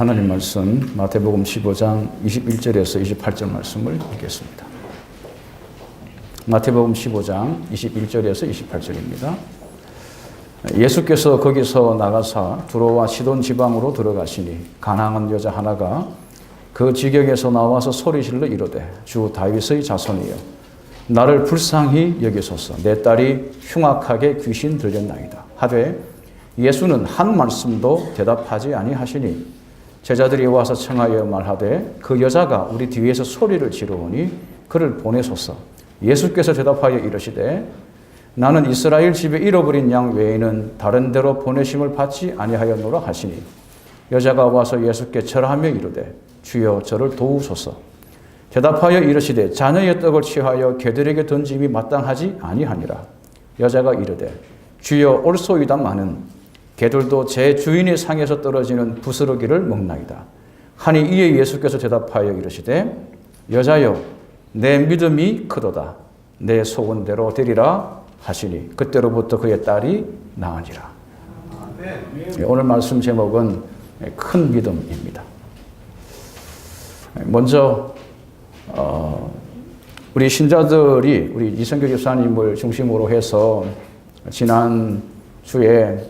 하나님 말씀 마태복음 15장 21절에서 28절 말씀을 읽겠습니다. 마태복음 15장 21절에서 28절입니다. 예수께서 거기서 나가사 두로와 시돈 지방으로 들어가시니 가난한 여자 하나가 그 지경에서 나와서 소리질러 이르되 주 다윗의 자손이여 나를 불쌍히 여기소서 내 딸이 흉악하게 귀신 들렸나이다 하되 예수는 한 말씀도 대답하지 아니하시니 제자들이 와서 청하여 말하되 그 여자가 우리 뒤에서 소리를 지르오니 그를 보내소서. 예수께서 대답하여 이르시되 나는 이스라엘 집에 잃어버린 양 외에는 다른 데로 보내심을 받지 아니하였노라 하시니 여자가 와서 예수께 절하며 이르되 주여 저를 도우소서. 대답하여 이르시되 자녀의 떡을 취하여 개들에게 던짐이 마땅하지 아니하니라. 여자가 이르되 주여 옳소이다마는 개들도 제 주인의 상에서 떨어지는 부스러기를 먹나이다. 하니 이에 예수께서 대답하여 이르시되 여자여 내 믿음이 크도다. 내 소원대로 되리라 하시니 그때로부터 그의 딸이 나으니라. 오늘 말씀 제목은 큰 믿음입니다. 먼저 우리 신자들이 우리 이성교 집사님을 중심으로 해서 지난 주에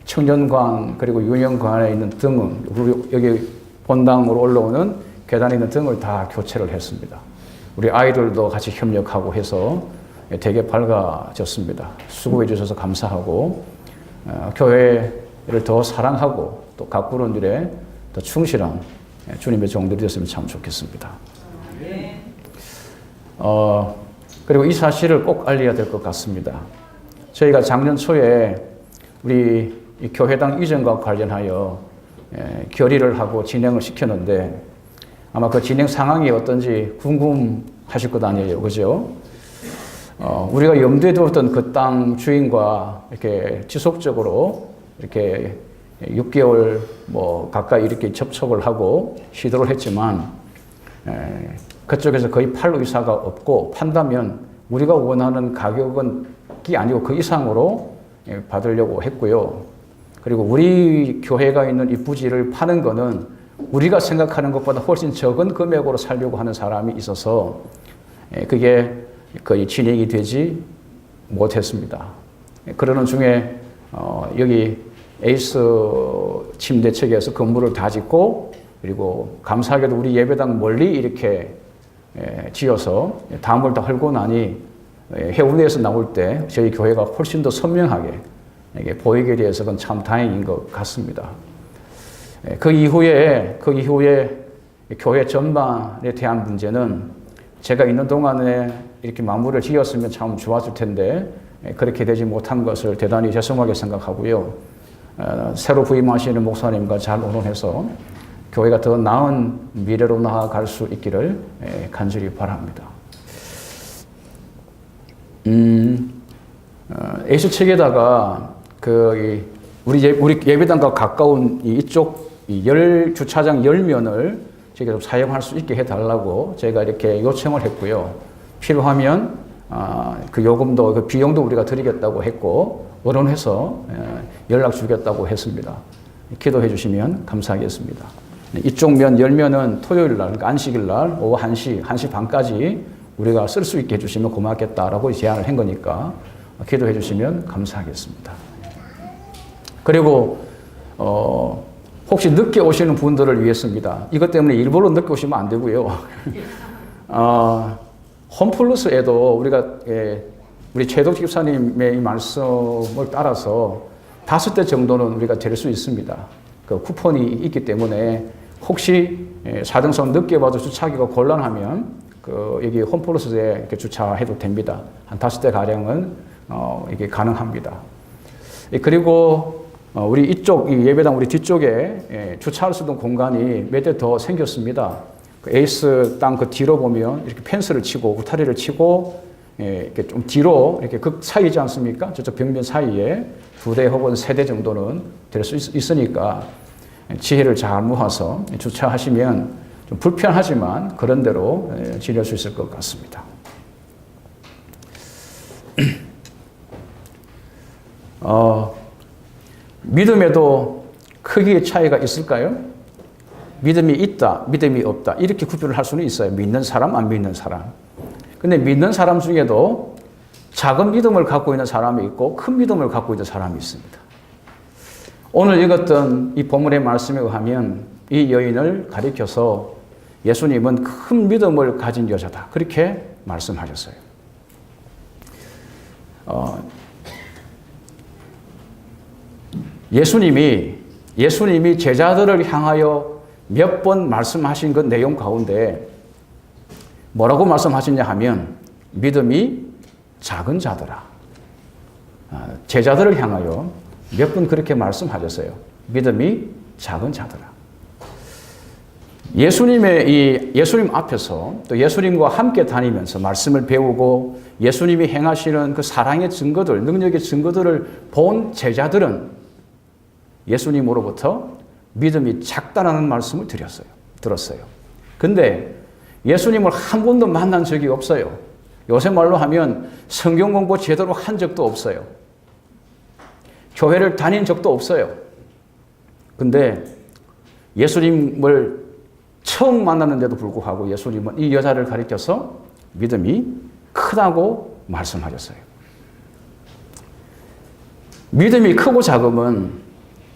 청년관 그리고 유년관에 있는 등은 여기 본당으로 올라오는 계단에 있는 등을 다 교체를 했습니다. 우리 아이들도 같이 협력하고 해서 되게 밝아졌습니다. 수고해 주셔서 감사하고 교회를 더 사랑하고 또 가꾸는 일에 더 충실한 주님의 종들이 됐으면 참 좋겠습니다. 그리고 이 사실을 꼭 알려야 될 것 같습니다. 저희가 작년 초에 우리 이 교회당 이전과 관련하여 결의를 하고 진행을 시켰는데 아마 그 진행 상황이 어떤지 궁금하실 것 아니에요. 그죠? 우리가 염두에 두었던 그 땅 주인과 이렇게 지속적으로 이렇게 6개월 뭐 가까이 이렇게 접촉을 하고 시도를 했지만 그쪽에서 거의 팔로 이사가 없고 판다면 우리가 원하는 가격은 아니고 그 이상으로 받으려고 했고요. 그리고 우리 교회가 있는 이 부지를 파는 거는 우리가 생각하는 것보다 훨씬 적은 금액으로 살려고 하는 사람이 있어서 그게 거의 진행이 되지 못했습니다. 그러는 중에 여기 에이스 침대 측에서 건물을 다 짓고 그리고 감사하게도 우리 예배당 멀리 이렇게 지어서 담을 다 헐고 나니 해운대에서 나올 때 저희 교회가 훨씬 더 선명하게 보이게 돼서 그건 참 다행인 것 같습니다. 그 이후에 교회 전반에 대한 문제는 제가 있는 동안에 이렇게 마무리를 지었으면 참 좋았을 텐데 그렇게 되지 못한 것을 대단히 죄송하게 생각하고요. 새로 부임하시는 목사님과 잘 의논해서 교회가 더 나은 미래로 나아갈 수 있기를 간절히 바랍니다. 에이스 측에다가 우리 예배당과 가까운 이쪽 주차장 10면을 저희가 좀 사용할 수 있게 해달라고 저희가 이렇게 요청을 했고요. 필요하면 그 요금도 그 비용도 우리가 드리겠다고 했고 의논해서 연락 주겠다고 했습니다. 기도해 주시면 감사하겠습니다. 이쪽 면 10면은 토요일 날, 그러니까 안식일 날 오후 1시 반까지 우리가 쓸 수 있게 해주시면 고맙겠다라고 제안을 한 거니까 기도해 주시면 감사하겠습니다. 그리고 혹시 늦게 오시는 분들을 위해서입니다. 이것 때문에 일부러 늦게 오시면 안 되고요. 홈플러스에도 우리가 우리 최덕 집사님의 이 말씀을 따라서 5대 정도는 우리가 드릴 수 있습니다. 그 쿠폰이 있기 때문에 혹시 사등선 늦게 와도 주차하기가 곤란하면 여기 홈플러스에 이렇게 주차해도 됩니다. 한 5대 가량은 이게 가능합니다. 그리고 우리 이쪽 예배당 우리 뒤쪽에 주차할 수 있는 공간이 몇 대 더 생겼습니다. 그 에이스 땅 그 뒤로 보면 이렇게 펜스를 치고 울타리를 치고 이렇게 좀 뒤로 이렇게 그 사이지 않습니까? 저쪽 벽면 사이에 2대 혹은 3대 정도는 될 수 있으니까 지혜를 잘 모아서 주차하시면 좀 불편하지만 그런 대로 지낼 수 있을 것 같습니다. 믿음에도 크기의 차이가 있을까요? 믿음이 있다, 믿음이 없다 이렇게 구별을 할 수는 있어요. 믿는 사람, 안 믿는 사람. 근데 믿는 사람 중에도 작은 믿음을 갖고 있는 사람이 있고 큰 믿음을 갖고 있는 사람이 있습니다. 오늘 읽었던 이 본문의 말씀에 의하면 이 여인을 가리켜서 예수님은 큰 믿음을 가진 여자다 그렇게 말씀하셨어요. 예수님이 제자들을 향하여 몇 번 말씀하신 그 내용 가운데 뭐라고 말씀하셨냐 하면 믿음이 작은 자들아. 제자들을 향하여 몇 번 그렇게 말씀하셨어요. 믿음이 작은 자들아. 예수님 앞에서 또 예수님과 함께 다니면서 말씀을 배우고 예수님이 행하시는 그 사랑의 증거들, 능력의 증거들을 본 제자들은 예수님으로부터 믿음이 작다라는 말씀을 들었어요. 근데 예수님을 한 번도 만난 적이 없어요. 요새 말로 하면 성경 공부 제대로 한 적도 없어요. 교회를 다닌 적도 없어요. 근데 예수님을 처음 만났는데도 불구하고 예수님은 이 여자를 가리켜서 믿음이 크다고 말씀하셨어요. 믿음이 크고 작음은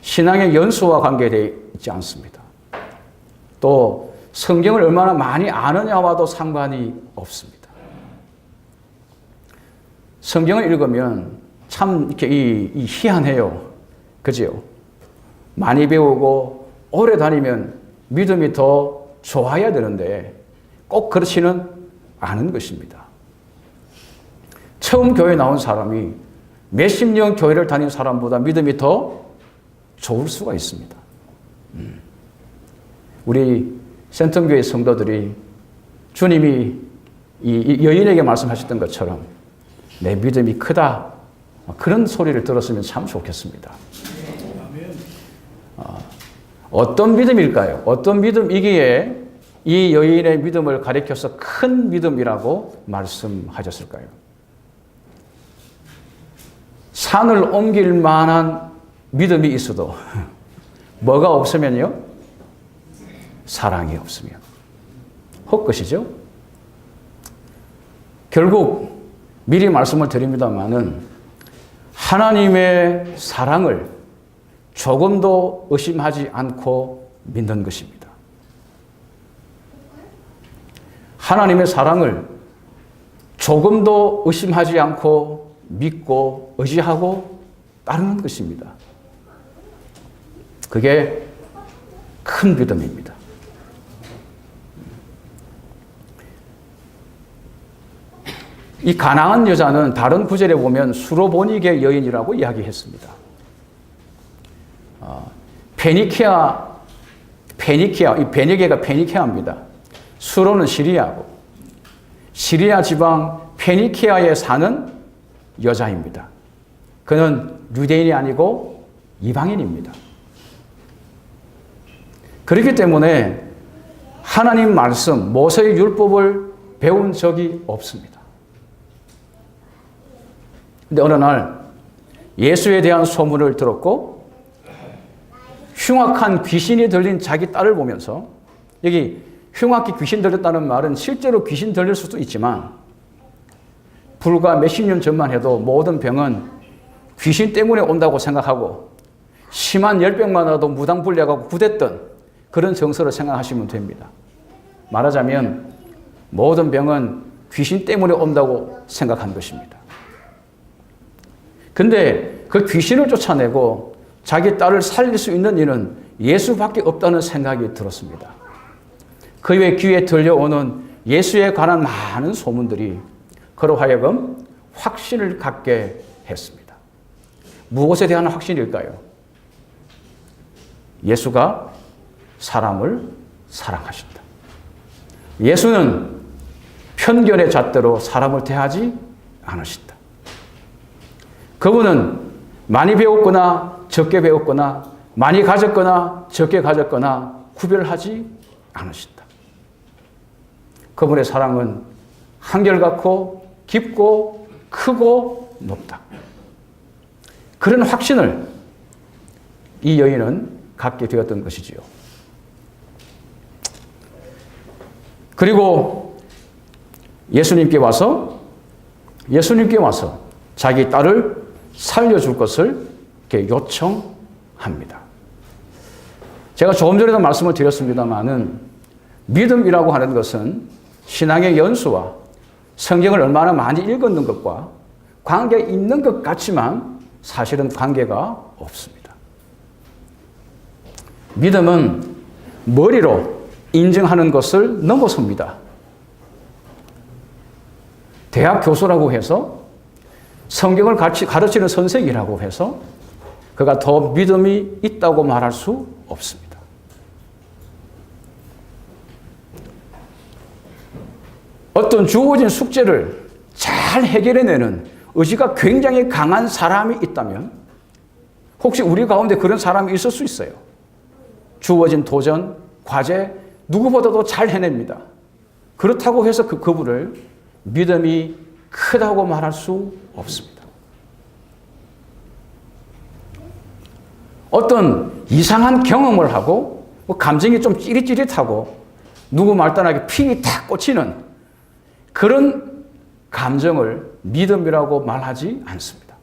신앙의 연수와 관계되어 있지 않습니다. 또 성경을 얼마나 많이 아느냐와도 상관이 없습니다. 성경을 읽으면 참 이렇게 희한해요. 그죠? 많이 배우고 오래 다니면 믿음이 더 좋아야 되는데 꼭 그렇지는 않은 것입니다. 처음 교회 나온 사람이 몇십 년 교회를 다닌 사람보다 믿음이 더 좋을 수가 있습니다. 우리 센텀교회 성도들이 주님이 이 여인에게 말씀하셨던 것처럼 내 믿음이 크다 그런 소리를 들었으면 참 좋겠습니다. 어떤 믿음일까요? 어떤 믿음이기에 이 여인의 믿음을 가리켜서 큰 믿음이라고 말씀하셨을까요? 산을 옮길 만한 믿음이 있어도 뭐가 없으면요? 사랑이 없으면 헛것이죠. 결국 미리 말씀을 드립니다마는 하나님의 사랑을 조금도 의심하지 않고 믿는 것입니다. 하나님의 사랑을 조금도 의심하지 않고 믿고 의지하고 따르는 것입니다. 그게 큰 믿음입니다. 이 가나안 여자는 다른 구절에 보면 수로보니게 여인이라고 이야기했습니다. 이 베니게가 페니케아입니다. 수로는 시리아고 시리아 지방 페니케아에 사는 여자입니다. 그는 유대인이 아니고 이방인입니다. 그렇기 때문에 하나님 말씀, 모세의 율법을 배운 적이 없습니다. 근데 어느 날 예수에 대한 소문을 들었고 흉악한 귀신이 들린 자기 딸을 보면서 여기 흉악히 귀신 들렸다는 말은 실제로 귀신 들릴 수도 있지만 불과 몇십 년 전만 해도 모든 병은 귀신 때문에 온다고 생각하고 심한 열병만 와도 무당불려가고 구댔던 그런 정서를 생각하시면 됩니다. 말하자면 모든 병은 귀신 때문에 온다고 생각한 것입니다. 근데 그 귀신을 쫓아내고 자기 딸을 살릴 수 있는 이는 예수밖에 없다는 생각이 들었습니다. 그의 귀에 들려오는 예수에 관한 많은 소문들이 그로 하여금 확신을 갖게 했습니다. 무엇에 대한 확신일까요? 예수가 사람을 사랑하신다. 예수는 편견의 잣대로 사람을 대하지 않으신다. 그분은 많이 배웠거나 적게 배웠거나 많이 가졌거나 적게 가졌거나 구별하지 않으신다. 그분의 사랑은 한결같고 깊고 크고 높다. 그런 확신을 이 여인은 갖게 되었던 것이지요. 그리고 예수님께 와서 자기 딸을 살려줄 것을 이렇게 요청합니다. 제가 조금 전에도 말씀을 드렸습니다마는 믿음이라고 하는 것은 신앙의 연수와 성경을 얼마나 많이 읽었는 것과 관계 있는 것 같지만 사실은 관계가 없습니다. 믿음은 머리로 인정하는 것을 넘어섭니다. 대학 교수라고 해서 성경을 가르치는 선생이라고 해서 그가 더 믿음이 있다고 말할 수 없습니다. 어떤 주어진 숙제를 잘 해결해내는 의지가 굉장히 강한 사람이 있다면 혹시 우리 가운데 그런 사람이 있을 수 있어요. 주어진 도전, 과제 누구보다도 잘 해냅니다. 그렇다고 해서 그분을 믿음이 크다고 말할 수 없습니다. 어떤 이상한 경험을 하고 감정이 좀 찌릿찌릿하고 누구 말단하게 핀이 탁 꽂히는 그런 감정을 믿음이라고 말하지 않습니다.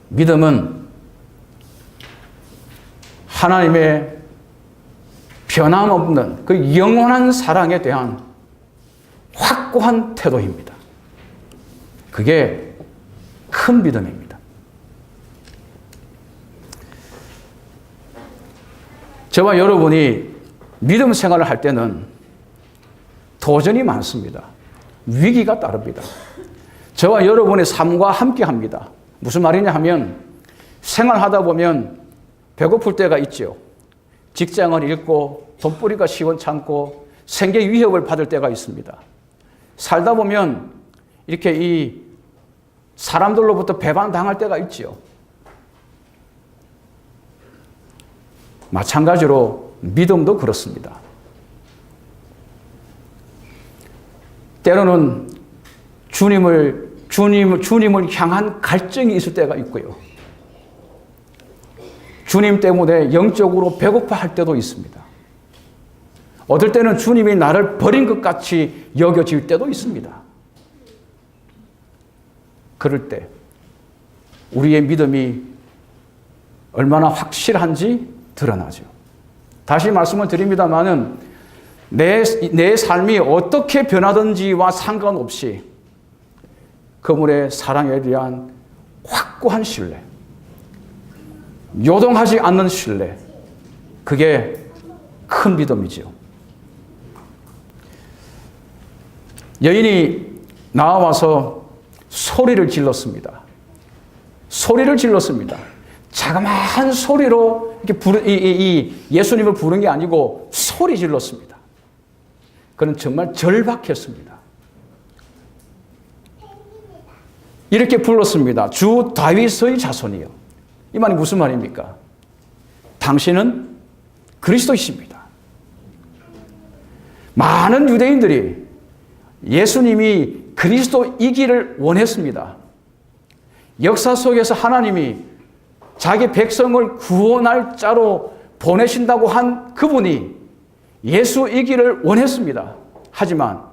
믿음은 하나님의 변함없는 그 영원한 사랑에 대한 확고한 태도입니다. 그게 큰 믿음입니다. 저와 여러분이 믿음 생활을 할 때는 도전이 많습니다. 위기가 따릅니다. 저와 여러분의 삶과 함께 합니다. 무슨 말이냐 하면 생활하다 보면 배고플 때가 있죠. 직장을 잃고 돈벌이가 시원찮고 생계 위협을 받을 때가 있습니다. 살다 보면 이렇게 이 사람들로부터 배반당할 때가 있죠. 마찬가지로 믿음도 그렇습니다. 때로는 주님을 향한 갈증이 있을 때가 있고요. 주님 때문에 영적으로 배고파할 때도 있습니다. 어떨 때는 주님이 나를 버린 것 같이 여겨질 때도 있습니다. 그럴 때 우리의 믿음이 얼마나 확실한지 드러나죠. 다시 말씀을 드립니다마는 내 삶이 어떻게 변하든지와 상관없이 그분의 사랑에 대한 확고한 신뢰, 요동하지 않는 신뢰, 그게 큰 믿음이지요. 여인이 나와서 소리를 질렀습니다. 소리를 질렀습니다. 자그마한 소리로 이렇게 예수님을 부른 게 아니고 소리 질렀습니다. 그는 정말 절박했습니다. 이렇게 불렀습니다. 주 다윗의 자손이요. 이 말이 무슨 말입니까? 당신은 그리스도이십니다. 많은 유대인들이 예수님이 그리스도이기를 원했습니다. 역사 속에서 하나님이 자기 백성을 구원할 자로 보내신다고 한 그분이 예수이기를 원했습니다. 하지만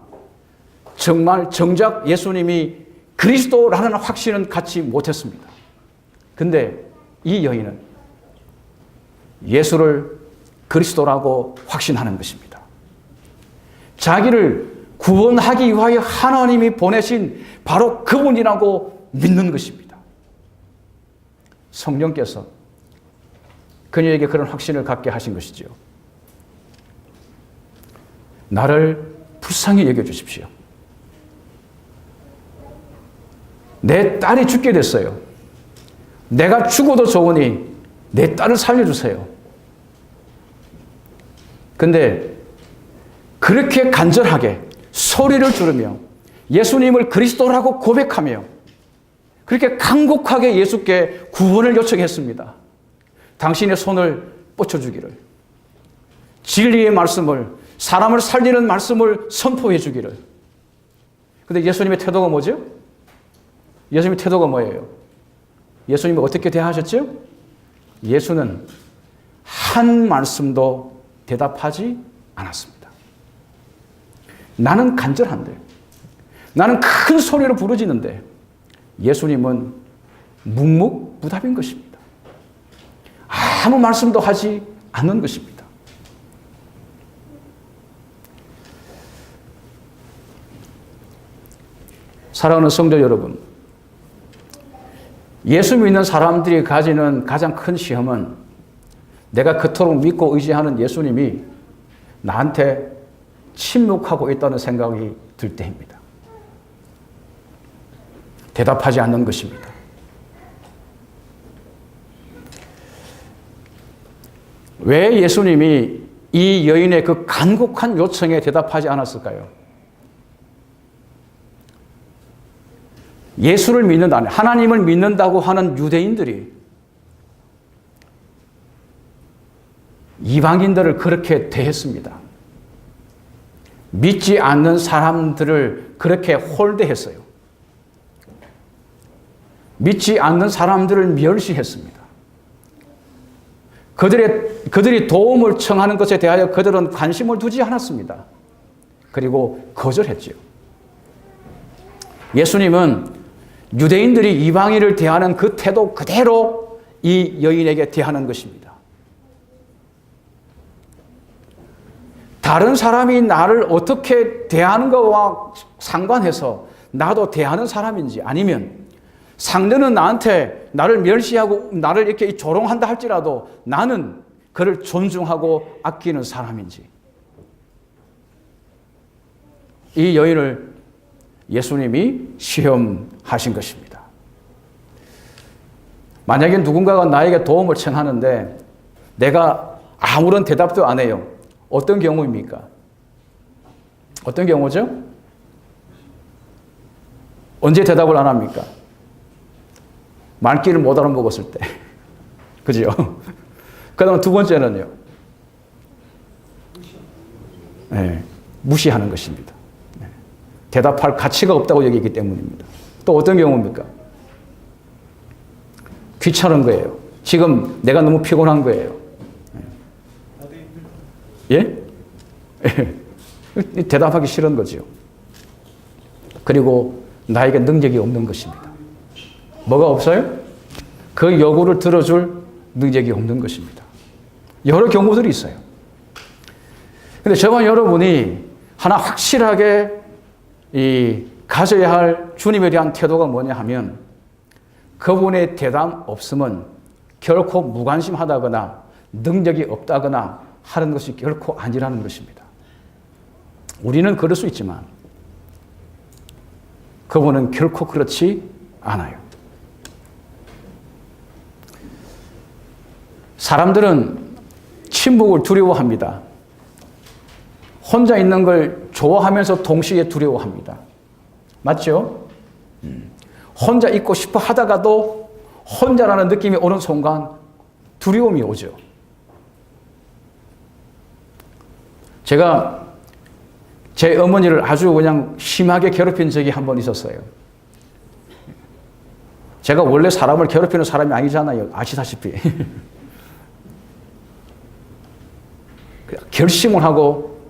정말 정작 예수님이 그리스도라는 확신은 갖지 못했습니다. 근데 이 여인은 예수를 그리스도라고 확신하는 것입니다. 자기를 구원하기 위하여 하나님이 보내신 바로 그분이라고 믿는 것입니다. 성령께서 그녀에게 그런 확신을 갖게 하신 것이죠. 나를 불쌍히 여겨주십시오. 내 딸이 죽게 됐어요. 내가 죽어도 좋으니 내 딸을 살려주세요. 근데 그렇게 간절하게 소리를 지르며 예수님을 그리스도라고 고백하며 그렇게 간곡하게 예수께 구원을 요청했습니다. 당신의 손을 뻗쳐주기를, 진리의 말씀을, 사람을 살리는 말씀을 선포해 주기를. 근데 예수님의 태도가 뭐죠? 예수님의 태도가 뭐예요? 예수님이 어떻게 대하셨죠? 예수는 한 말씀도 대답하지 않았습니다. 나는 간절한데, 나는 큰 소리로 부르짖는데 예수님은 묵묵부답인 것입니다. 아무 말씀도 하지 않는 것입니다. 사랑하는 성도 여러분, 예수 믿는 사람들이 가지는 가장 큰 시험은 내가 그토록 믿고 의지하는 예수님이 나한테 침묵하고 있다는 생각이 들 때입니다. 대답하지 않는 것입니다. 왜 예수님이 이 여인의 그 간곡한 요청에 대답하지 않았을까요? 예수를 믿는다, 하나님을 믿는다고 하는 유대인들이 이방인들을 그렇게 대했습니다. 믿지 않는 사람들을 그렇게 홀대했어요. 믿지 않는 사람들을 멸시했습니다. 그들이 도움을 청하는 것에 대하여 그들은 관심을 두지 않았습니다. 그리고 거절했지요. 예수님은 유대인들이 이방인을 대하는 그 태도 그대로 이 여인에게 대하는 것입니다. 다른 사람이 나를 어떻게 대하는 것과 상관해서 나도 대하는 사람인지, 아니면 상대는 나한테 나를 멸시하고 나를 이렇게 조롱한다 할지라도 나는 그를 존중하고 아끼는 사람인지, 이 여인을 예수님이 시험하신 것입니다. 만약에 누군가가 나에게 도움을 청하는데 내가 아무런 대답도 안 해요. 어떤 경우입니까? 어떤 경우죠? 언제 대답을 안 합니까? 말귀를 못 알아먹었을 때. 그죠? 그 다음 두 번째는요. 네, 무시하는 것입니다. 네, 대답할 가치가 없다고 여기기 때문입니다. 또 어떤 경우입니까? 귀찮은 거예요. 지금 내가 너무 피곤한 거예요. 예? 대답하기 싫은 거죠. 그리고 나에게 능력이 없는 것입니다. 뭐가 없어요? 그 요구를 들어줄 능력이 없는 것입니다. 여러 경우들이 있어요. 그런데 저와 여러분이 하나 확실하게 가져야 할 주님에 대한 태도가 뭐냐 하면, 그분의 대답 없음은 결코 무관심하다거나 능력이 없다거나 하는 것이 결코 아니라는 것입니다. 우리는 그럴 수 있지만 그분은 결코 그렇지 않아요. 사람들은 침묵을 두려워합니다. 혼자 있는 걸 좋아하면서 동시에 두려워합니다. 맞죠? 혼자 있고 싶어 하다가도 혼자라는 느낌이 오는 순간 두려움이 오죠. 제가 제 어머니를 아주 그냥 심하게 괴롭힌 적이 한 번 있었어요. 제가 원래 사람을 괴롭히는 사람이 아니잖아요. 아시다시피. 결심을 하고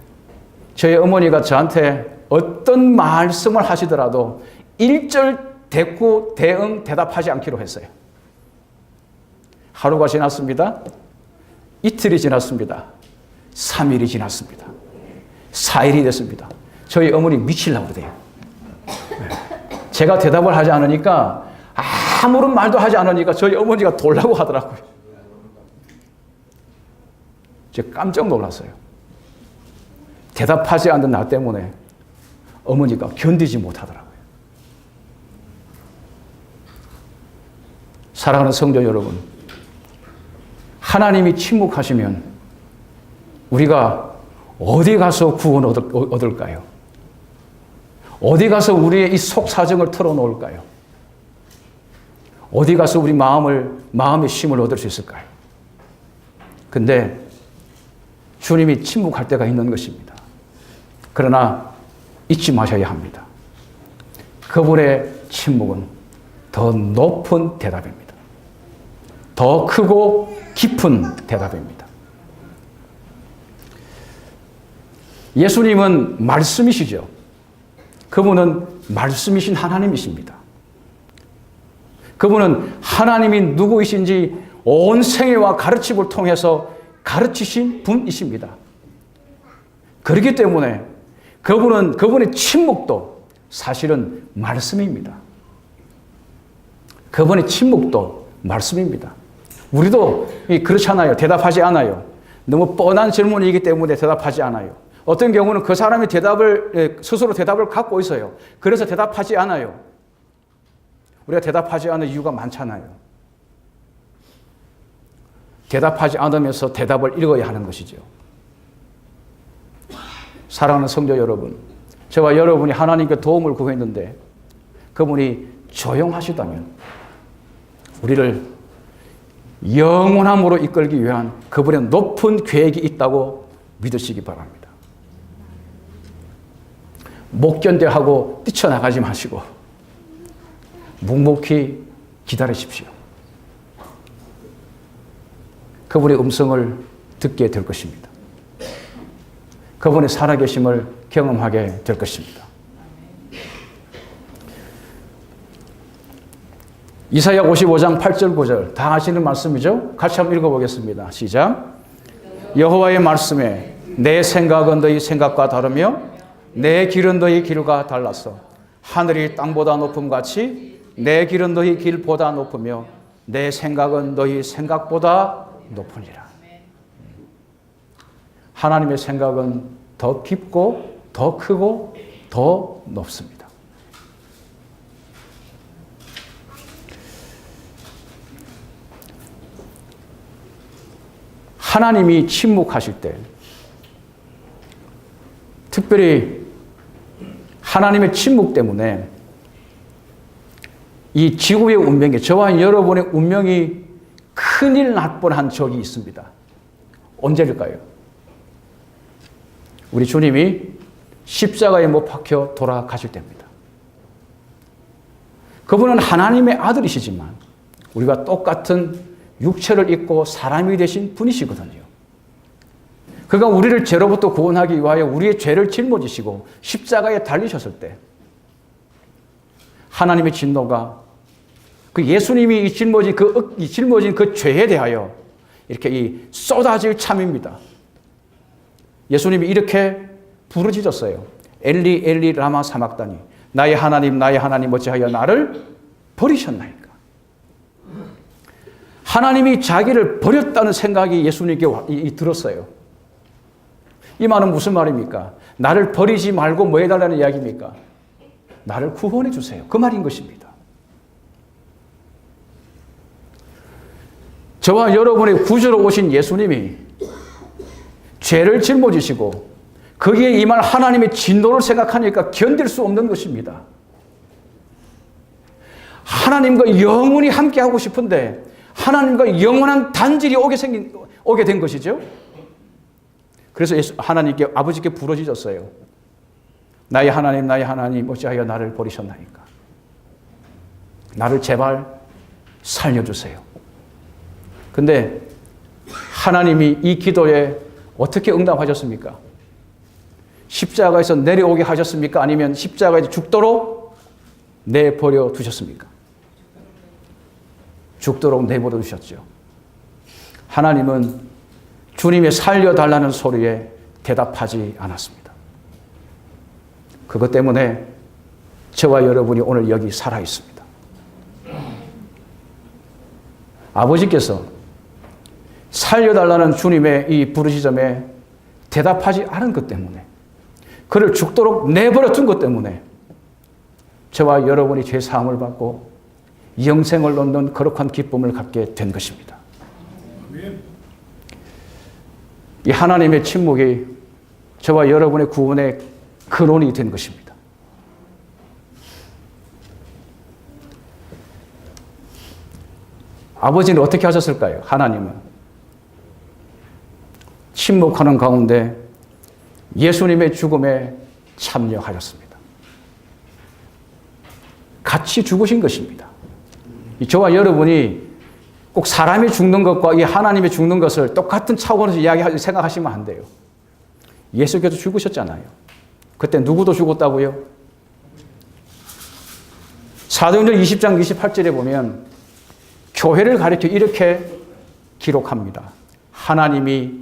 저희 어머니가 저한테 어떤 말씀을 하시더라도 1절 대꾸, 대응, 대답하지 않기로 했어요. 하루가 지났습니다. 이틀이 지났습니다. 3일이 지났습니다. 4일이 됐습니다. 저희 어머니 미치려고 그래요. 제가 대답을 하지 않으니까, 아무런 말도 하지 않으니까 저희 어머니가 돌라고 하더라고요. 제가 깜짝 놀랐어요. 대답하지 않는 나 때문에 어머니가 견디지 못하더라고요. 사랑하는 성도 여러분, 하나님이 침묵하시면 우리가 어디 가서 구원 얻을까요? 어디 가서 우리의 이 속 사정을 털어놓을까요? 어디 가서 우리 마음의 쉼을 얻을 수 있을까요? 근데 주님이 침묵할 때가 있는 것입니다. 그러나 잊지 마셔야 합니다. 그분의 침묵은 더 높은 대답입니다. 더 크고 깊은 대답입니다. 예수님은 말씀이시죠. 그분은 말씀이신 하나님이십니다. 그분은 하나님이 누구이신지 온 생애와 가르침을 통해서 가르치신 분이십니다. 그렇기 때문에 그분의 침묵도 사실은 말씀입니다. 그분의 침묵도 말씀입니다. 우리도 그렇잖아요. 대답하지 않아요. 너무 뻔한 질문이기 때문에 대답하지 않아요. 어떤 경우는 그 사람이 스스로 대답을 갖고 있어요. 그래서 대답하지 않아요. 우리가 대답하지 않는 이유가 많잖아요. 대답하지 않으면서 대답을 읽어야 하는 것이죠. 사랑하는 성도 여러분, 저와 여러분이 하나님께 도움을 구했는데 그분이 조용하시다면 우리를 영원함으로 이끌기 위한 그분의 높은 계획이 있다고 믿으시기 바랍니다. 목견대하고 뛰쳐나가지 마시고 묵묵히 기다리십시오. 그분의 음성을 듣게 될 것입니다. 그분의 살아계심을 경험하게 될 것입니다. 이사야 55장 8절 9절 다 아시는 말씀이죠? 같이 한번 읽어보겠습니다. 시작. 여호와의 말씀에 내 생각은 너희 생각과 다르며 내 길은 너희 길과 달라서 하늘이 땅보다 높음같이 내 길은 너희 길보다 높으며 내 생각은 너희 생각보다 높으니라. 하나님의 생각은 더 깊고 더 크고 더 높습니다. 하나님이 침묵하실 때, 특별히 하나님의 침묵 때문에 이 지구의 운명에, 저와 여러분의 운명이 큰일 날 뻔한 적이 있습니다. 언제일까요? 우리 주님이 십자가에 못 박혀 돌아가실 때입니다. 그분은 하나님의 아들이시지만 우리가 똑같은 육체를 입고 사람이 되신 분이시거든요. 그가 우리를 죄로부터 구원하기 위하여 우리의 죄를 짊어지시고 십자가에 달리셨을 때 하나님의 진노가 그 예수님이 짊어진 그 죄에 대하여 이렇게 쏟아질 참입니다. 예수님이 이렇게 부르짖었어요. 엘리 엘리 라마 사막다니 나의 하나님 어찌하여 나를 버리셨나이까. 하나님이 자기를 버렸다는 생각이 예수님께 들었어요. 이 말은 무슨 말입니까? 나를 버리지 말고 뭐 해달라는 이야기입니까? 나를 구원해 주세요. 그 말인 것입니다. 저와 여러분의 구주로 오신 예수님이 죄를 짊어지시고 거기에 임한 하나님의 진노를 생각하니까 견딜 수 없는 것입니다. 하나님과 영원히 함께하고 싶은데 하나님과 영원한 단절이 오게 된 것이죠. 그래서 하나님께, 아버지께 부르짖었어요. 나의 하나님 어찌하여 나를 버리셨나이까. 나를 제발 살려주세요. 근데 하나님이 이 기도에 어떻게 응답하셨습니까? 십자가에서 내려오게 하셨습니까? 아니면 십자가에서 죽도록 내버려 두셨습니까? 죽도록 내버려 두셨죠. 하나님은 주님의 살려달라는 소리에 대답하지 않았습니다. 그것 때문에 저와 여러분이 오늘 여기 살아 있습니다. 아버지께서 살려달라는 주님의 이 부르짖음에 대답하지 않은 것 때문에, 그를 죽도록 내버려 둔 것 때문에 저와 여러분이 죄 사함을 받고 영생을 얻는 거룩한 기쁨을 갖게 된 것입니다. 이 하나님의 침묵이 저와 여러분의 구원의 근원이 된 것입니다. 아버지는 어떻게 하셨을까요? 하나님은 침묵하는 가운데 예수님의 죽음에 참여하셨습니다. 같이 죽으신 것입니다. 저와 여러분이 꼭 사람이 죽는 것과 이 하나님이 죽는 것을 똑같은 차원에서 생각하시면 안 돼요. 예수께서 죽으셨잖아요. 그때 누구도 죽었다고요? 사도행전 20장 28절에 보면 교회를 가리켜 이렇게 기록합니다. 하나님이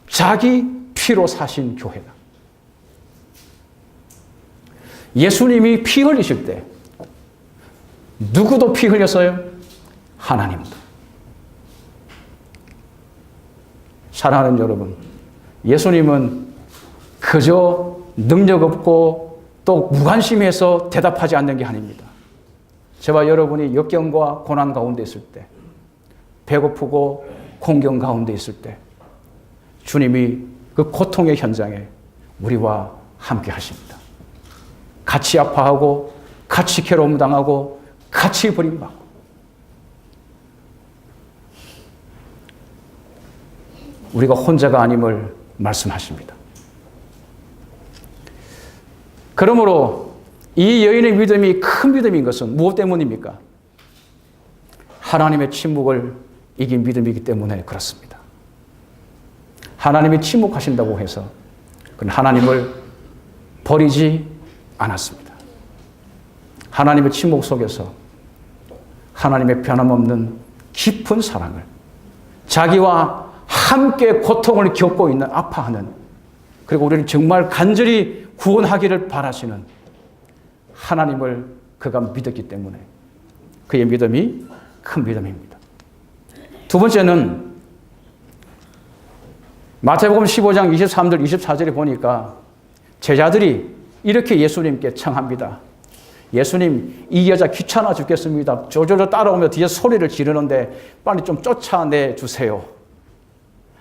자기 피로 사신 교회다. 예수님이 피 흘리실 때 누구도 피 흘렸어요? 하나님도. 사랑하는 여러분, 예수님은 그저 능력 없고 또 무관심해서 대답하지 않는 게 아닙니다. 저와 여러분이 역경과 고난 가운데 있을 때, 배고프고 공경 가운데 있을 때 주님이 그 고통의 현장에 우리와 함께 하십니다. 같이 아파하고 같이 괴로움 당하고 같이 버림받고 우리가 혼자가 아님을 말씀하십니다. 그러므로 이 여인의 믿음이 큰 믿음인 것은 무엇 때문입니까? 하나님의 침묵을 이긴 믿음이기 때문에 그렇습니다. 하나님이 침묵하신다고 해서 그는 하나님을 버리지 않았습니다. 하나님의 침묵 속에서 하나님의 변함없는 깊은 사랑을, 자기와 함께 고통을 겪고 있는, 아파하는, 그리고 우리를 정말 간절히 구원하기를 바라시는 하나님을 그가 믿었기 때문에 그의 믿음이 큰 믿음입니다. 두 번째는 마태복음 15장 23절 24절에 보니까 제자들이 이렇게 예수님께 청합니다. 예수님, 이 여자 귀찮아 죽겠습니다. 저절로 따라오며 뒤에 소리를 지르는데 빨리 좀 쫓아내 주세요.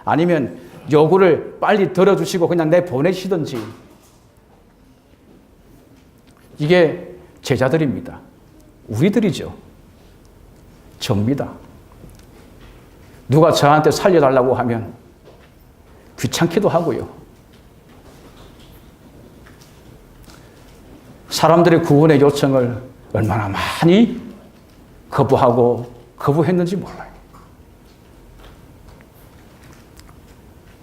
아니면 요구를 빨리 들어주시고 그냥 내보내시든지. 이게 제자들입니다. 우리들이죠. 접니다. 누가 저한테 살려달라고 하면 귀찮기도 하고요. 사람들의 구원의 요청을 얼마나 많이 거부했는지 몰라요.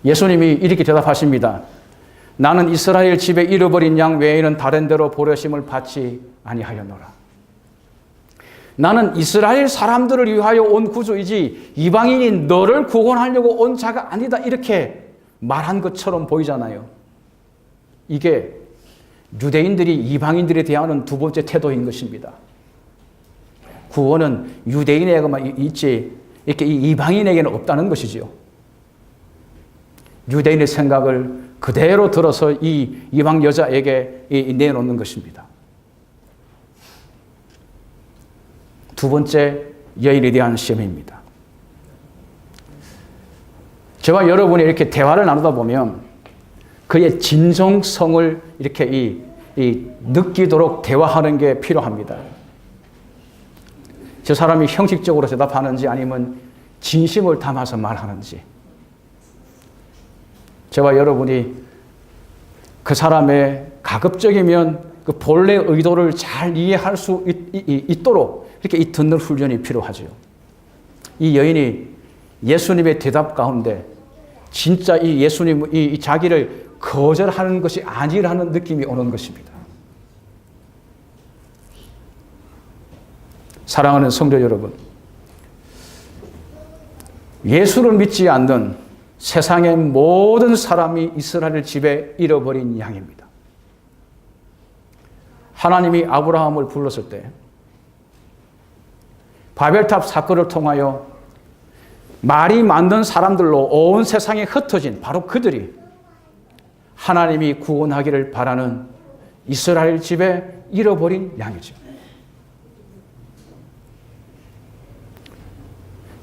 예수님이 이렇게 대답하십니다. 나는 이스라엘 집에 잃어버린 양 외에는 다른 데로 버려심을 받지 아니하였노라. 나는 이스라엘 사람들을 위하여 온 구주이지 이방인이 너를 구원하려고 온 자가 아니다. 이렇게 말한 것처럼 보이잖아요. 이게 유대인들이 이방인들에 대한 두 번째 태도인 것입니다. 구원은 유대인에게만 있지 이렇게 이방인에게는 없다는 것이지요. 유대인의 생각을 그대로 들어서 이 이방 여자에게 내놓는 것입니다. 두 번째 여인에 대한 시험입니다. 저와 여러분이 이렇게 대화를 나누다 보면 그의 진정성을 이렇게 느끼도록 대화하는 게 필요합니다. 저 사람이 형식적으로 대답하는지 아니면 진심을 담아서 말하는지. 저와 여러분이 그 사람의 가급적이면 그 본래 의도를 잘 이해할 수 있도록 이렇게 듣는 훈련이 필요하죠. 이 여인이 예수님의 대답 가운데 진짜 이 예수님, 이 자기를 거절하는 것이 아니라는 느낌이 오는 것입니다. 사랑하는 성도 여러분, 예수를 믿지 않는 세상의 모든 사람이 이스라엘 집에 잃어버린 양입니다. 하나님이 아브라함을 불렀을 때 바벨탑 사건을 통하여 말이 만든 사람들로 온 세상에 흩어진 바로 그들이 하나님이 구원하기를 바라는 이스라엘 집에 잃어버린 양이죠.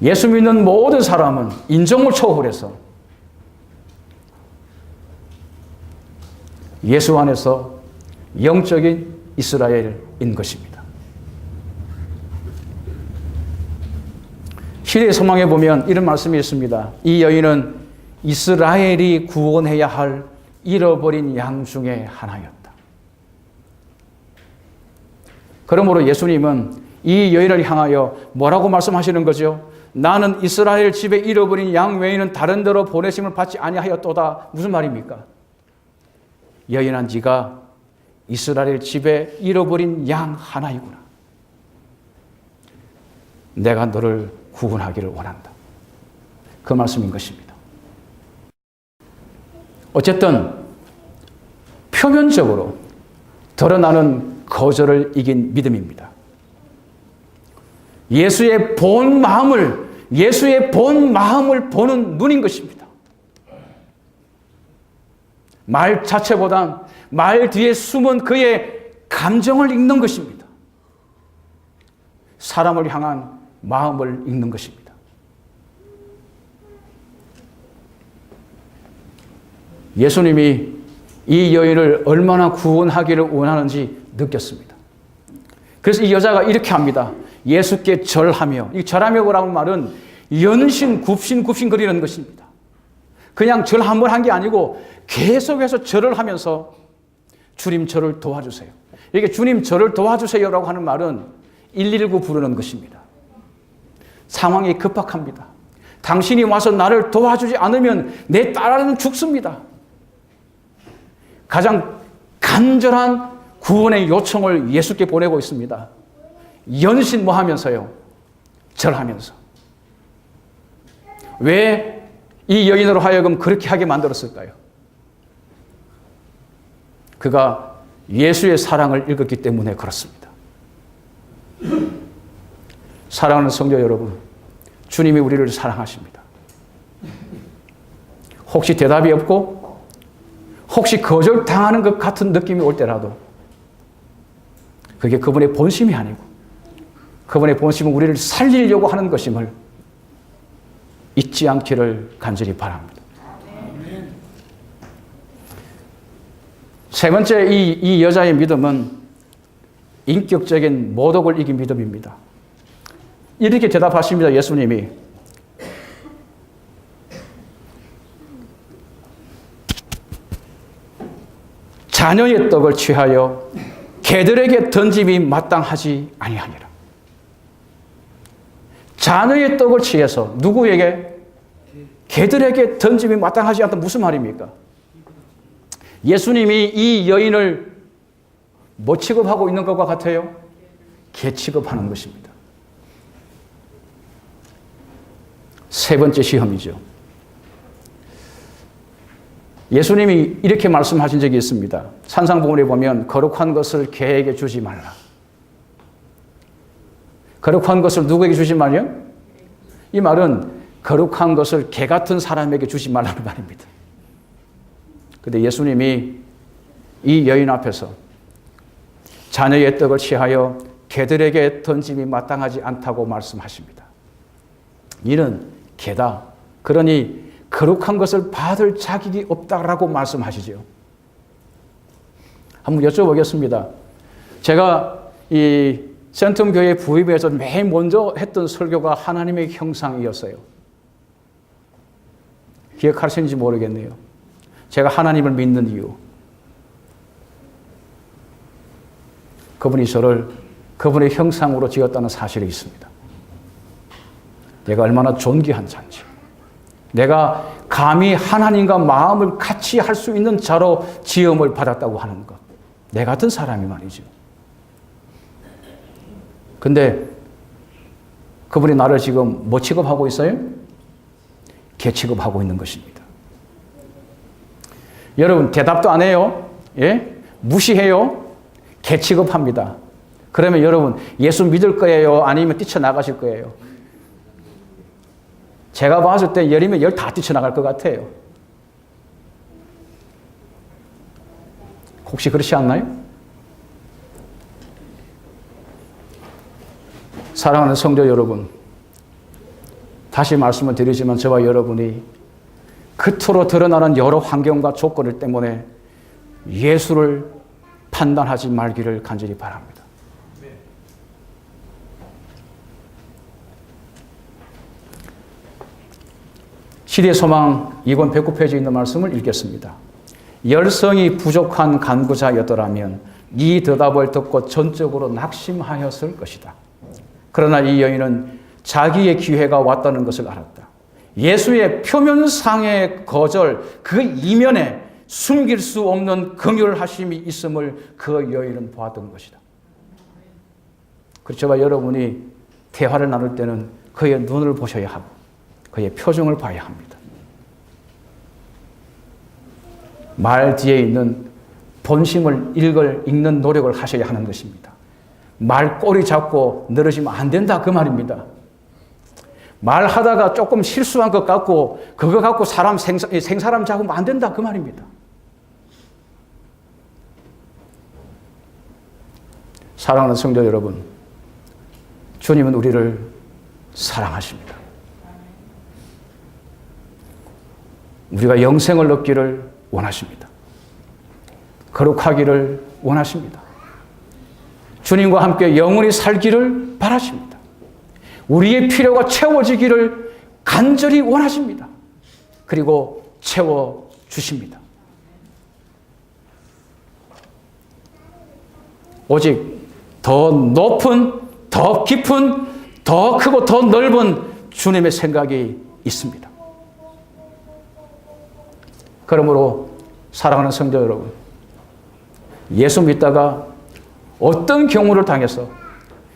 예수 믿는 모든 사람은 인종을 초월해서 예수 안에서 영적인 이스라엘인 것입니다. 시대의 소망에 보면 이런 말씀이 있습니다. 이 여인은 이스라엘이 구원해야 할 잃어버린 양 중에 하나였다. 그러므로 예수님은 이 여인을 향하여 뭐라고 말씀하시는 거죠? 나는 이스라엘 집에 잃어버린 양 외에는 다른 데로 보내심을 받지 아니하였도다. 무슨 말입니까? 여인아, 네가 이스라엘 집에 잃어버린 양 하나이구나. 내가 너를 구원하기를 원한다. 그 말씀인 것입니다. 어쨌든 표면적으로 드러나는 거절을 이긴 믿음입니다. 예수의 본 마음을 보는 눈인 것입니다. 말 자체보단 말 뒤에 숨은 그의 감정을 읽는 것입니다. 사람을 향한 마음을 읽는 것입니다. 예수님이 이 여인을 얼마나 구원하기를 원하는지 느꼈습니다. 그래서 이 여자가 이렇게 합니다. 예수께 절하며, 이 절하며라는 말은 연신 굽신굽신거리는 것입니다. 그냥 절 한 번 한 게 아니고 계속해서 절을 하면서 주님 저를 도와주세요. 이게 주님 저를 도와주세요라고 하는 말은 119 부르는 것입니다. 상황이 급박합니다. 당신이 와서 나를 도와주지 않으면 내 딸아이는 죽습니다. 가장 간절한 구원의 요청을 예수께 보내고 있습니다. 연신 뭐 하면서요? 절하면서. 왜 이 여인으로 하여금 그렇게 하게 만들었을까요? 그가 예수의 사랑을 읽었기 때문에 그렇습니다. 사랑하는 성도 여러분, 주님이 우리를 사랑하십니다. 혹시 대답이 없고 혹시 거절당하는 것 같은 느낌이 올 때라도 그게 그분의 본심이 아니고 그분의 본심은 우리를 살리려고 하는 것임을 잊지 않기를 간절히 바랍니다. 세 번째, 이 여자의 믿음은 인격적인 모독을 이긴 믿음입니다. 이렇게 대답하십니다. 예수님이 자녀의 떡을 취하여 개들에게 던짐이 마땅하지 아니하니라. 자녀의 떡을 취해서 누구에게? 개들에게 던짐이 마땅하지 않다. 무슨 말입니까? 예수님이 이 여인을 뭐 취급하고 있는 것과 같아요? 개 취급하는 것입니다. 세 번째 시험이죠. 예수님이 이렇게 말씀하신 적이 있습니다. 산상복음에 보면 거룩한 것을 개에게 주지 말라. 거룩한 것을 누구에게 주지 말요? 이 말은 거룩한 것을 개 같은 사람에게 주지 말라는 말입니다. 그런데 예수님이 이 여인 앞에서 자녀의 떡을 취하여 개들에게 던짐이 마땅하지 않다고 말씀하십니다. 이는 개다. 그러니 거룩한 것을 받을 자격이 없다라고 말씀하시죠. 한번 여쭤보겠습니다. 제가 이 센텀교회 부임에서 맨 먼저 했던 설교가 하나님의 형상이었어요. 기억하시는지 모르겠네요. 제가 하나님을 믿는 이유. 그분이 저를 그분의 형상으로 지었다는 사실이 있습니다. 내가 얼마나 존귀한 자인지. 내가 감히 하나님과 마음을 같이 할 수 있는 자로 지음을 받았다고 하는 것. 내 같은 사람이 말이죠. 근데 그분이 나를 지금 뭐 취급하고 있어요? 개 취급하고 있는 것입니다. 여러분 대답도 안 해요. 예? 무시해요. 개 취급합니다. 그러면 여러분 예수 믿을 거예요? 아니면 뛰쳐나가실 거예요? 제가 봤을 때 열이면 열 다 뛰쳐나갈 것 같아요. 혹시 그렇지 않나요? 사랑하는 성도 여러분, 다시 말씀을 드리지만 저와 여러분이 그토록 드러나는 여러 환경과 조건을 때문에 예수를 판단하지 말기를 간절히 바랍니다. 시대의 소망 2권 109페이지에 있는 말씀을 읽겠습니다. 열성이 부족한 간구자였더라면 이 대답을 듣고 전적으로 낙심하였을 것이다. 그러나 이 여인은 자기의 기회가 왔다는 것을 알았다. 예수의 표면상의 거절, 그 이면에 숨길 수 없는 긍휼하심이 있음을 그 여인은 보았던 것이다. 그래서 저와 여러분이 대화를 나눌 때는 그의 눈을 보셔야 하고 그의 표정을 봐야 합니다. 말 뒤에 있는 본심을 읽는 노력을 하셔야 하는 것입니다. 말 꼬리 잡고 늘으시면 안 된다 그 말입니다. 말하다가 조금 실수한 것 같고 그거 갖고 생사람 잡으면 안 된다 그 말입니다. 사랑하는 성도 여러분, 주님은 우리를 사랑하십니다. 우리가 영생을 얻기를 원하십니다. 거룩하기를 원하십니다. 주님과 함께 영원히 살기를 바라십니다. 우리의 필요가 채워지기를 간절히 원하십니다. 그리고 채워주십니다. 오직 더 높은, 더 깊은, 더 크고 더 넓은 주님의 생각이 있습니다. 그러므로 사랑하는 성도 여러분, 예수 믿다가 어떤 경우를 당해서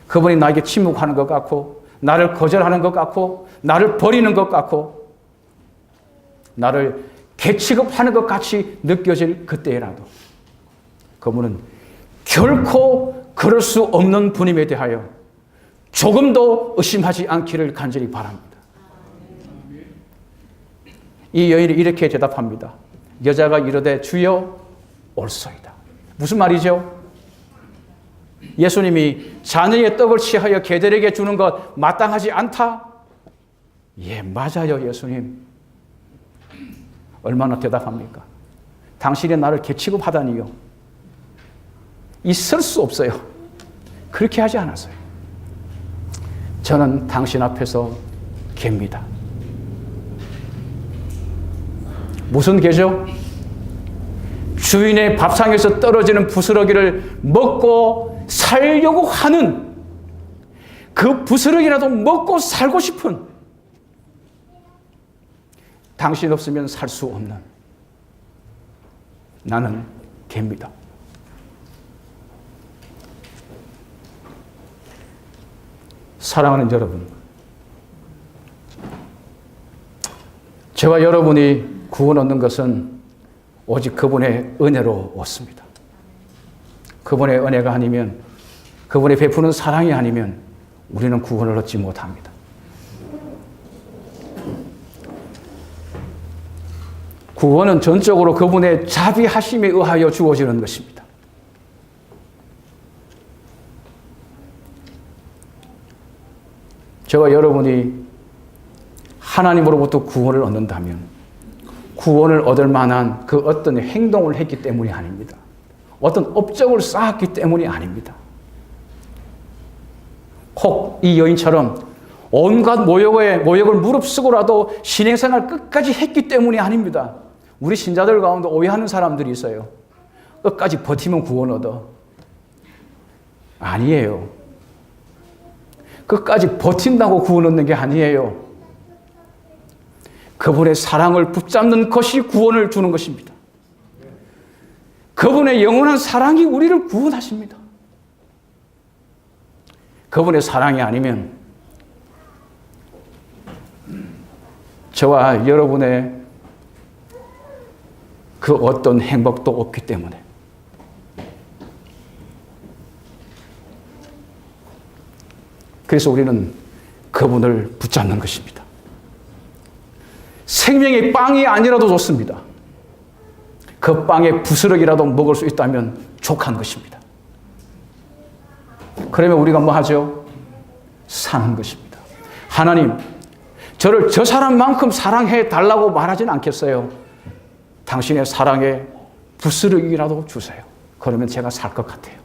그분이 나에게 침묵하는 것 같고 나를 거절하는 것 같고 나를 버리는 것 같고 나를 개취급하는 것 같이 느껴질 그때라도 그분은 결코 그럴 수 없는 분임에 대하여 조금도 의심하지 않기를 간절히 바랍니다. 이 여인이 이렇게 대답합니다. 여자가 이르되 주여 옳소이다. 무슨 말이죠? 예수님이 자녀의 떡을 취하여 개들에게 주는 것 마땅하지 않다? 예, 맞아요, 예수님. 얼마나 대답합니까? 당신이 나를 개취급하다니요. 있을 수 없어요. 그렇게 하지 않았어요. 저는 당신 앞에서 개입니다. 무슨 개죠? 주인의 밥상에서 떨어지는 부스러기를 먹고 살려고 하는 그 부스러기라도 먹고 살고 싶은 당신 없으면 살 수 없는 나는 개입니다. 사랑하는 여러분, 저와 여러분이 구원 얻는 것은 오직 그분의 은혜로 얻습니다. 그분의 은혜가 아니면, 그분의 베푸는 사랑이 아니면 우리는 구원을 얻지 못합니다. 구원은 전적으로 그분의 자비하심에 의하여 주어지는 것입니다. 저와 여러분이 하나님으로부터 구원을 얻는다면 구원을 얻을 만한 그 어떤 행동을 했기 때문이 아닙니다. 어떤 업적을 쌓았기 때문이 아닙니다. 혹 이 여인처럼 온갖 모욕을 무릅쓰고라도 신앙생활 끝까지 했기 때문이 아닙니다. 우리 신자들 가운데 오해하는 사람들이 있어요. 끝까지 버티면 구원 얻어. 아니에요. 끝까지 버틴다고 구원 얻는 게 아니에요. 그분의 사랑을 붙잡는 것이 구원을 주는 것입니다. 그분의 영원한 사랑이 우리를 구원하십니다. 그분의 사랑이 아니면 저와 여러분의 그 어떤 행복도 없기 때문에 그래서 우리는 그분을 붙잡는 것입니다. 생명의 빵이 아니라도 좋습니다. 그 빵에 부스러기라도 먹을 수 있다면 족한 것입니다. 그러면 우리가 뭐 하죠? 사는 것입니다. 하나님, 저를 저 사람만큼 사랑해 달라고 말하지는 않겠어요. 당신의 사랑에 부스러기라도 주세요. 그러면 제가 살 것 같아요.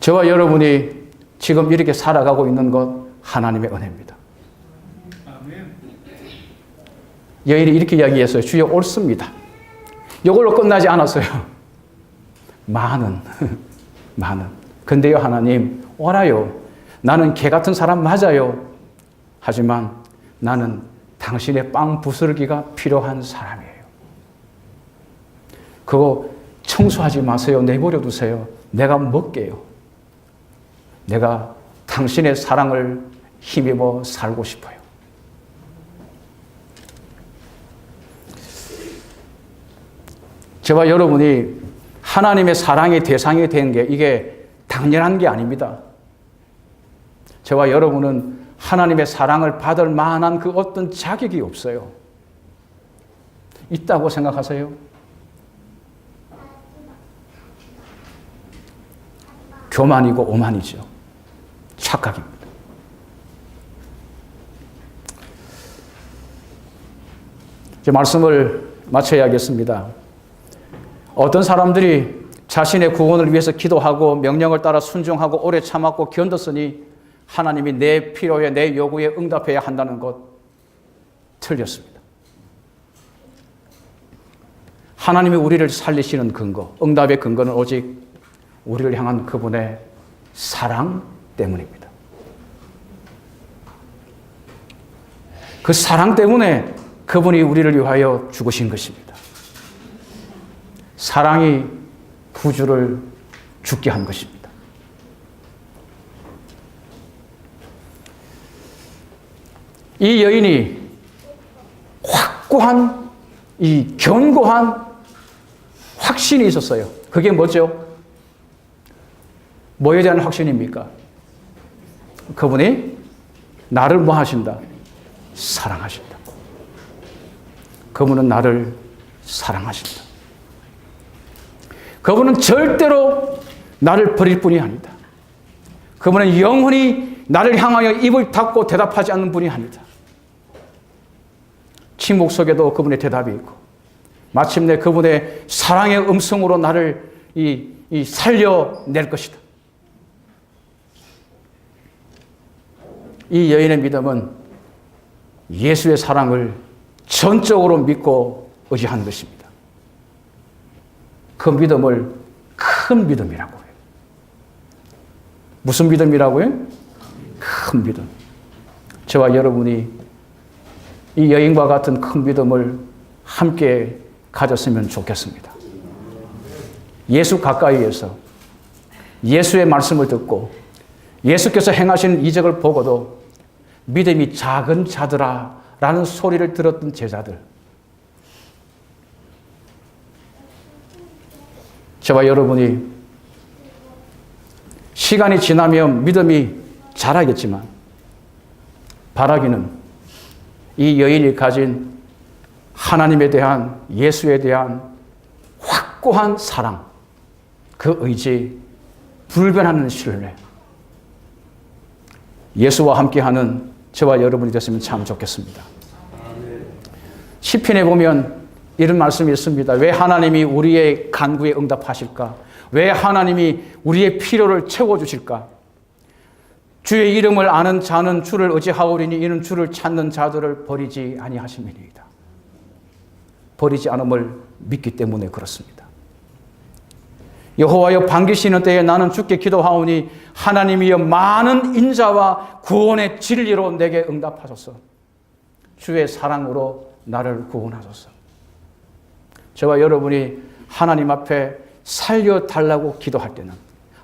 저와 여러분이 지금 이렇게 살아가고 있는 것 하나님의 은혜입니다. 여인이 이렇게 이야기했어요. 주여 옳습니다. 이걸로 끝나지 않았어요. 많은. 근데요 하나님, 옳아요. 나는 개 같은 사람 맞아요. 하지만 나는 당신의 빵 부스러기가 필요한 사람이에요. 그거 청소하지 마세요. 내버려 두세요. 내가 먹게요. 내가 당신의 사랑을 힘입어 살고 싶어요. 저와 여러분이 하나님의 사랑의 대상이 된 게 이게 당연한 게 아닙니다. 저와 여러분은 하나님의 사랑을 받을 만한 그 어떤 자격이 없어요. 있다고 생각하세요? 교만이고 오만이죠. 착각입니다. 이제 말씀을 마쳐야겠습니다. 어떤 사람들이 자신의 구원을 위해서 기도하고 명령을 따라 순종하고 오래 참았고 견뎠으니 하나님이 내 필요에 내 요구에 응답해야 한다는 것 틀렸습니다. 하나님이 우리를 살리시는 근거, 응답의 근거는 오직 우리를 향한 그분의 사랑 때문입니다. 그 사랑 때문에 그분이 우리를 위하여 죽으신 것입니다. 사랑이 구주를 죽게 한 것입니다. 이 여인이 확고한, 이 견고한 확신이 있었어요. 그게 뭐죠? 뭐에 대한 확신입니까? 그분이 나를 뭐 하신다? 사랑하신다. 그분은 나를 사랑하신다. 그분은 절대로 나를 버릴 분이 아니다. 그분은 영원히 나를 향하여 입을 닫고 대답하지 않는 분이 아니다. 침묵 속에도 그분의 대답이 있고 마침내 그분의 사랑의 음성으로 나를 살려낼 것이다. 이 여인의 믿음은 예수의 사랑을 전적으로 믿고 의지한 것입니다. 그 믿음을 큰 믿음이라고 해요. 무슨 믿음이라고요? 큰 믿음. 저와 여러분이 이 여인과 같은 큰 믿음을 함께 가졌으면 좋겠습니다. 예수 가까이에서 예수의 말씀을 듣고 예수께서 행하신 이적을 보고도 믿음이 작은 자들아 라는 소리를 들었던 제자들, 저와 여러분이 시간이 지나면 믿음이 자라겠지만 바라기는 이 여인이 가진 하나님에 대한, 예수에 대한 확고한 사랑, 그 의지, 불변하는 신뢰, 예수와 함께하는 저와 여러분이 됐으면 참 좋겠습니다. 시편에 보면 이런 말씀이 있습니다. 왜 하나님이 우리의 간구에 응답하실까? 왜 하나님이 우리의 필요를 채워주실까? 주의 이름을 아는 자는 주를 의지하오리니 이는 주를 찾는 자들을 버리지 아니하심이니이다. 버리지 않음을 믿기 때문에 그렇습니다. 여호와여 반기시는 때에 나는 주께 기도하오니 하나님이여 많은 인자와 구원의 진리로 내게 응답하소서. 주의 사랑으로 나를 구원하소서. 저와 여러분이 하나님 앞에 살려달라고 기도할 때는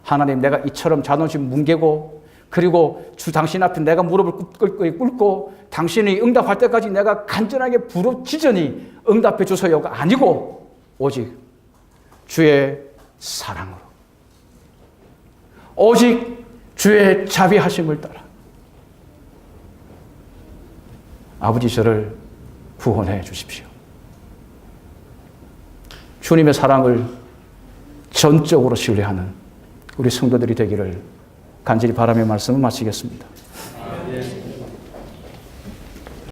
하나님, 내가 이처럼 자존심 뭉개고 그리고 주 당신 앞에 내가 무릎을 꿇고 당신이 응답할 때까지 내가 간절하게 부르짖으니 응답해 주소요가 아니고 오직 주의 사랑으로, 오직 주의 자비하심을 따라 아버지 저를 구원해 주십시오. 주님의 사랑을 전적으로 신뢰하는 우리 성도들이 되기를 간절히 바라며 말씀을 마치겠습니다.